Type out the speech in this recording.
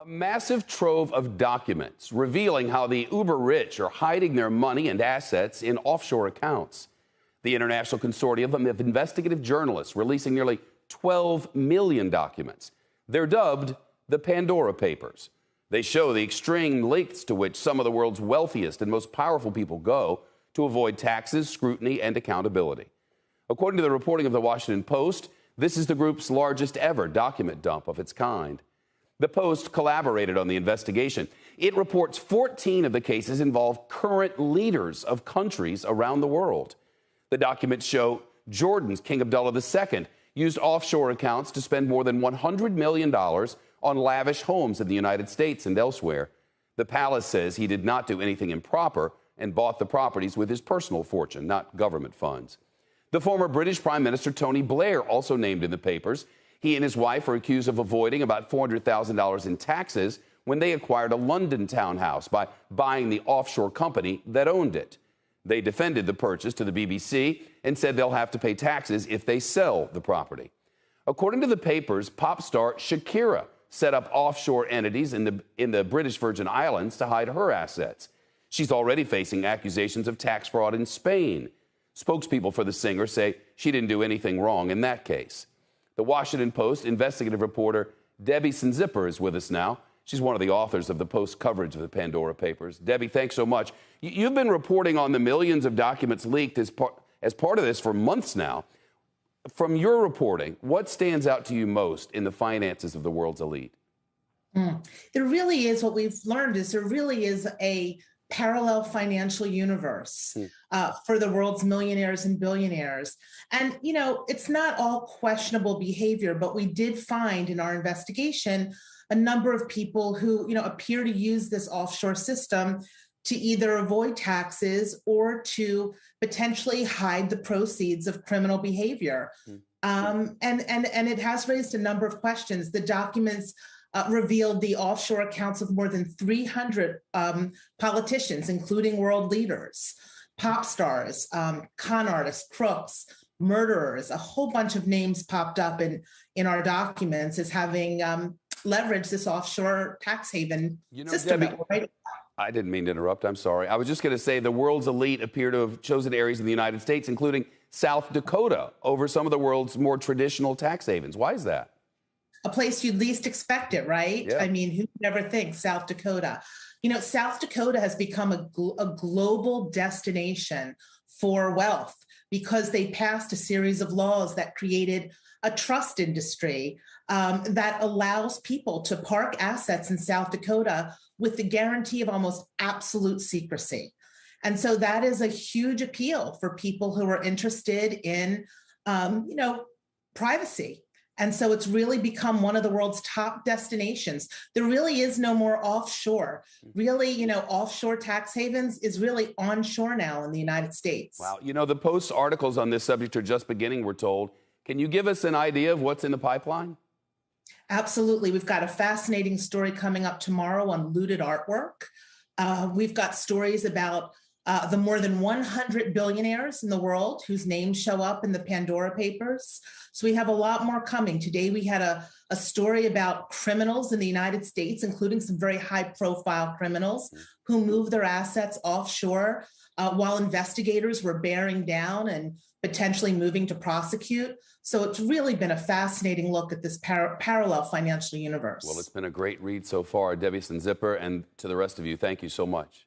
A massive trove of documents revealing how the uber rich are hiding their money and assets in offshore accounts. The International Consortium of Investigative Journalists releasing nearly 12 million documents. They're dubbed the Pandora Papers. They show the extreme lengths to which some of the world's wealthiest and most powerful people go to avoid taxes, scrutiny, and accountability. According to the reporting of the Washington Post, this is the group's largest ever document dump of its kind. The Post collaborated on the investigation. It reports 14 of the cases involve current leaders of countries around the world. The documents show Jordan's King Abdullah II used offshore accounts to spend more than $100 million on lavish homes in the United States and elsewhere. The palace says he did not do anything improper and bought the properties with his personal fortune, not government funds. The former British Prime Minister Tony Blair also named in the papers. He and his wife are accused of avoiding about $400,000 in taxes when they acquired a London townhouse by buying the offshore company that owned it. They defended the purchase to the BBC and said they'll have to pay taxes if they sell the property. According to the papers, pop star Shakira set up offshore entities in the British Virgin Islands to hide her assets. She's already facing accusations of tax fraud in Spain. Spokespeople for the singer say she didn't do anything wrong in that case. The Washington Post investigative reporter Debbie Sinzipper is with us now. She's one of the authors of the Post coverage of the Pandora Papers. Debbie, thanks so much. You've been reporting on the millions of documents leaked as part of this for months now. From your reporting, what stands out to you most in the finances of the world's elite? There really is, what we've learned is there really is a parallel financial universe for the world's millionaires and billionaires. And, you know, it's not all questionable behavior, but we did find in our investigation a number of people who, you know, appear to use this offshore system to either avoid taxes or to potentially hide the proceeds of criminal behavior. And it has raised a number of questions. The documents revealed the offshore accounts of more than 300 politicians, including world leaders, pop stars, con artists, crooks, murderers. A whole bunch of names popped up in our documents as having leveraged this offshore tax haven system. Debbie, I didn't mean to interrupt. I'm sorry. I was just going to say the world's elite appear to have chosen areas in the United States, including South Dakota, over some of the world's more traditional tax havens. Why is that? A place you'd least expect it, right? Yeah. I mean, who would ever think South Dakota? You know, South Dakota has become a global destination for wealth because they passed a series of laws that created a trust industry that allows people to park assets in South Dakota with the guarantee of almost absolute secrecy. And so that is a huge appeal for people who are interested in, privacy. And so it's really become one of the world's top destinations. There really is no more offshore. Really, you know, offshore tax havens is really onshore now in the United States. Wow. You know, the Post's articles on this subject are just beginning, we're told. Can you give us an idea of what's in the pipeline? Absolutely. We've got a fascinating story coming up tomorrow on looted artwork. We've got stories about the more than 100 billionaires in the world whose names show up in the Pandora Papers. So we have a lot more coming. Today, we had a story about criminals in the United States, including some very high-profile criminals who moved their assets offshore while investigators were bearing down and potentially moving to prosecute. So it's really been a fascinating look at this parallel financial universe. Well, it's been a great read so far. Debbie Sinzipper, and to the rest of you, thank you so much.